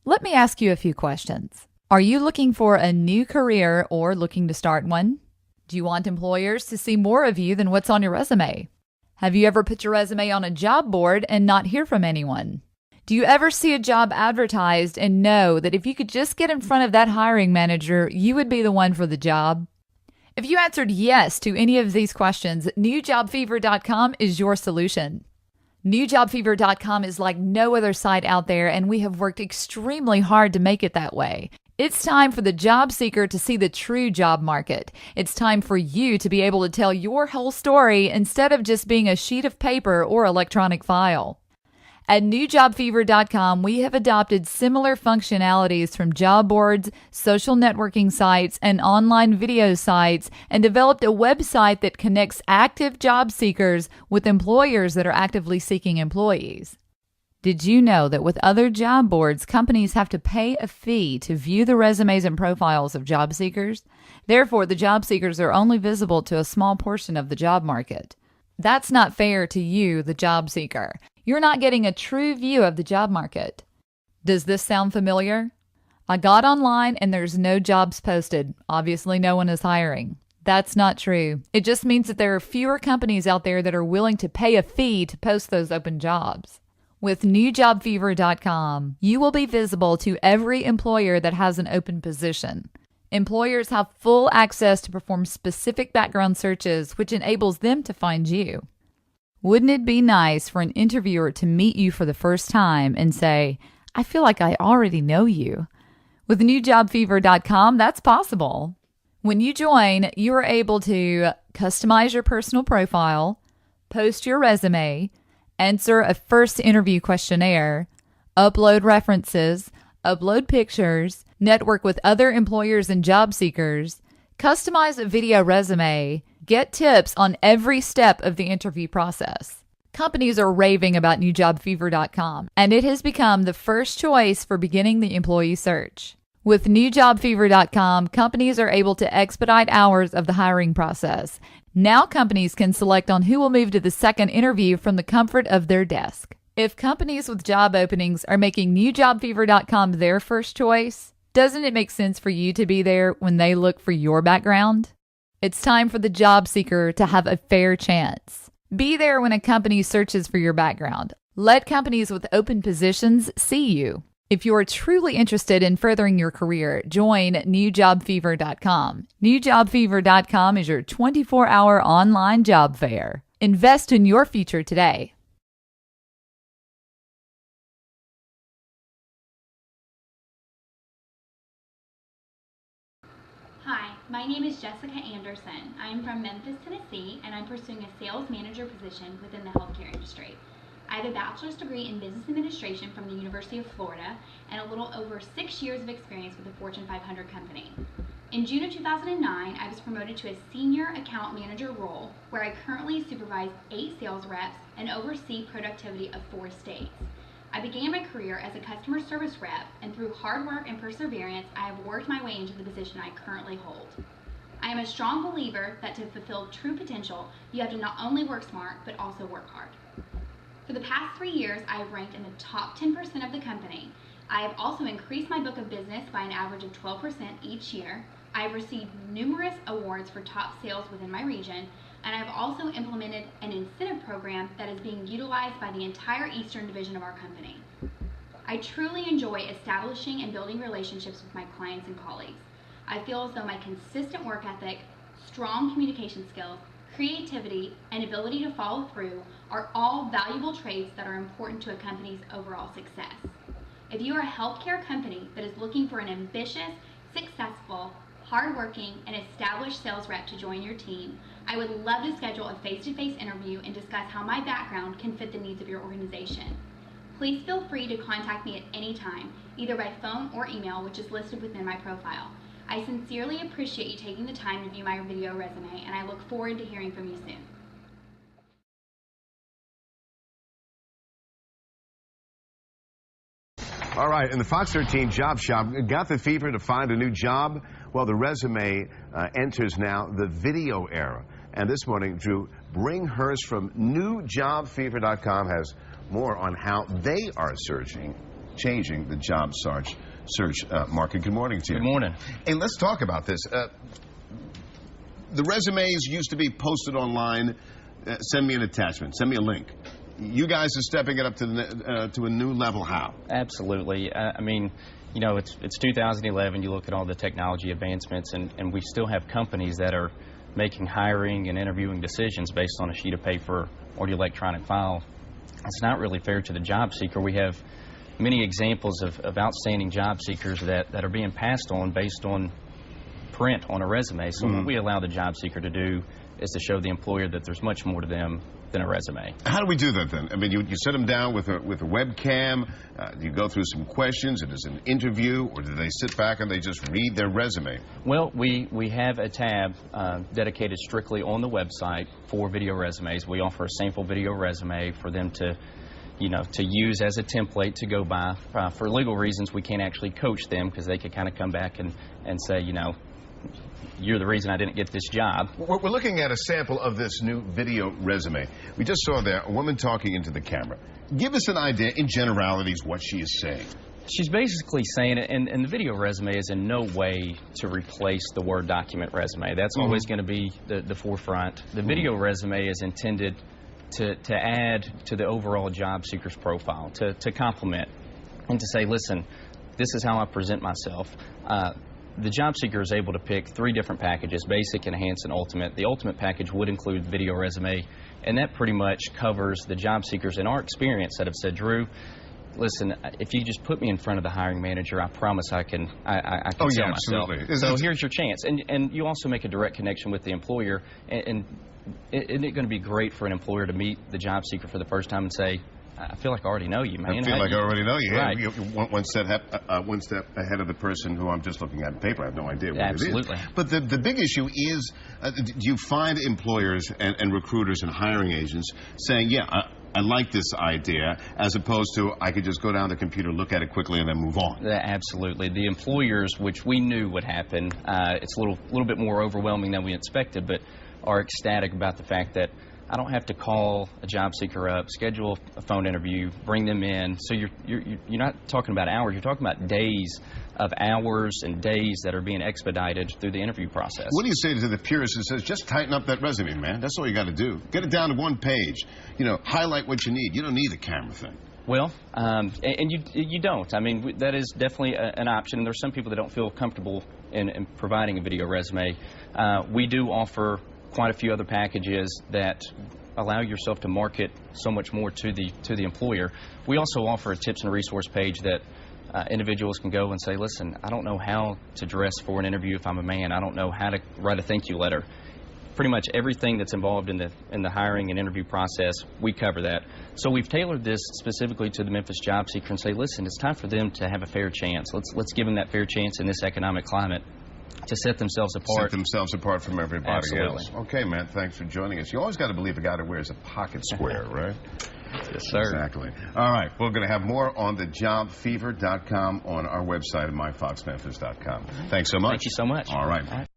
Let me ask you a few questions. Are you looking for a new career or looking to start one? Do you want employers to see more of you than what's on your resume? Have you ever put your resume on a job board and not hear from anyone? Do you ever see a job advertised and know that if you could just get in front of that hiring manager, you would be the one for the job? If you answered yes to any of these questions, NewJobFever.com is your solution. NewJobFever.com is like no other site out there, and we have worked extremely hard to make it that way. It's time for the job seeker to see the true job market. It's time for you to be able to tell your whole story instead of just being a sheet of paper or electronic file. At NewJobFever.com, we have adopted similar functionalities from job boards, social networking sites, and online video sites, and developed a website that connects active job seekers with employers that are actively seeking employees. Did you know that with other job boards, companies have to pay a fee to view the resumes and profiles of job seekers? Therefore, the job seekers are only visible to a small portion of the job market. That's not fair to you, the job seeker. You're not getting a true view of the job market. Does this sound familiar? I got online and there's no jobs posted. Obviously, no one is hiring. That's not true. It just means that there are fewer companies out there that are willing to pay a fee to post those open jobs. With NewJobFever.com, you will be visible to every employer that has an open position. Employers have full access to perform specific background searches, which enables them to find you. Wouldn't it be nice for an interviewer to meet you for the first time and say, I feel like I already know you? With NewJobFever.com, that's possible. When you join, you are able to customize your personal profile, post your resume, answer a first interview questionnaire, upload references, upload pictures, network with other employers and job seekers, customize a video resume, get tips on every step of the interview process. Companies are raving about NewJobFever.com, and it has become the first choice for beginning the employee search. With NewJobFever.com, companies are able to expedite hours of the hiring process. Now companies can select on who will move to the second interview from the comfort of their desk. If companies with job openings are making NewJobFever.com their first choice, doesn't it make sense for you to be there when they look for your background? It's time for the job seeker to have a fair chance. Be there when a company searches for your background. Let companies with open positions see you. If you are truly interested in furthering your career, join NewJobFever.com. NewJobFever.com is your 24-hour online job fair. Invest in your future today. Hi, my name is Jessica Anderson. I am from Memphis, Tennessee, and I'm pursuing a sales manager position within the healthcare industry. I have a bachelor's degree in business administration from the University of Florida and a little over 6 years of experience with a Fortune 500 company. In June of 2009, I was promoted to a senior account manager role where I currently supervise 8 sales reps and oversee productivity of 4 states. I began my career as a customer service rep, and through hard work and perseverance, I have worked my way into the position I currently hold. I am a strong believer that to fulfill true potential, you have to not only work smart, but also work hard. For the past 3 years, I have ranked in the top 10% of the company. I have also increased my book of business by an average of 12% each year. I have received numerous awards for top sales within my region, and I have also implemented an incentive program that is being utilized by the entire Eastern Division of our company. I truly enjoy establishing and building relationships with my clients and colleagues. I feel as though my consistent work ethic, strong communication skills, creativity, and ability to follow through are all valuable traits that are important to a company's overall success. If you are a healthcare company that is looking for an ambitious, successful, hardworking, and established sales rep to join your team, I would love to schedule a face-to-face interview and discuss how my background can fit the needs of your organization. Please feel free to contact me at any time, either by phone or email, which is listed within my profile. I sincerely appreciate you taking the time to view my video resume, and I look forward to hearing from you soon. All right, and the Fox 13 Job Shop got the fever to find a new job. Well, the resume enters now the video era. And this morning, Drew Bringhurst from NewJobFever.com has more on how they are searching. changing the job search market. Good morning to you. Good morning. Hey, let's talk about this. The resumes used to be posted online. Send me an attachment. Send me a link. You guys are stepping it up to a new level. How? Absolutely. I mean, you know, it's 2011. You look at all the technology advancements, and we still have companies that are making hiring and interviewing decisions based on a sheet of paper or the electronic file. It's not really fair to the job seeker. We have many examples of outstanding job seekers that are being passed on based on print on a resume. So what we allow the job seeker to do is to show the employer that there's much more to them than a resume. How do we do that then? I mean, you sit them down with a webcam, you go through some questions, it is an interview, or do they sit back and they just read their resume? Well, we have a tab dedicated strictly on the website for video resumes. We offer a sample video resume for them to, you know, to use as a template to go by. For legal reasons, we can't actually coach them because they could kind of come back and say, you know, you're the reason I didn't get this job. We're looking at a sample of this new video resume. We just saw there a woman talking into the camera. Give us an idea in generalities what she is saying. She's basically saying it, and the video resume is in no way to replace the Word document resume. That's always going to be the forefront. The video resume is intended to add to the overall job seeker's profile, to complement, and to say, listen, this is how I present myself. The job seeker is able to pick 3 different packages: basic, enhanced, and ultimate. The ultimate package would include video resume, and that pretty much covers the job seekers in our experience that have said, Drew, listen, if you just put me in front of the hiring manager, I promise I can sell myself. Absolutely. So here's your chance. And you also make a direct connection with the employer, and isn't it going to be great for an employer to meet the job seeker for the first time and say, I feel like I already know you, man. I feel like I already know you. Right. You're one step ahead of the person who I'm just looking at on paper. I have no idea what Absolutely. it is. But the big issue is, do you find employers and recruiters and hiring agents saying, yeah, I like this idea, as opposed to I could just go down the computer, look at it quickly, and then move on? Absolutely. The employers, which we knew would happen, it's a little bit more overwhelming than we expected, but are ecstatic about the fact that I don't have to call a job seeker up, schedule a phone interview, bring them in. So you're not talking about hours, you're talking about days of hours and days that are being expedited through the interview process. What do you say to the purist who says, just tighten up that resume, man? That's all you got to do. Get it down to 1 page. You know, highlight what you need. You don't need the camera thing. Well, and you don't. I mean, that is definitely an option, and there's some people that don't feel comfortable in providing a video resume. We do offer quite a few other packages that allow yourself to market so much more to the employer. We also offer a tips and resource page that individuals can go and say, listen, I don't know how to dress for an interview if I'm a man. I don't know how to write a thank you letter. Pretty much everything that's involved in the hiring and interview process, we cover that. So we've tailored this specifically to the Memphis job seeker and say, listen, it's time for them to have a fair chance. Let's give them that fair chance in this economic climate to set themselves apart. Set themselves apart from everybody Absolutely. else. Okay, man, thanks for joining us. You always got to believe a guy that wears a pocket square, right? Yes, sir. Exactly. All right, we're going to have more on thejobfever.com on our website at myfoxmemphis.com. Thanks so much. Thank you so much. All right.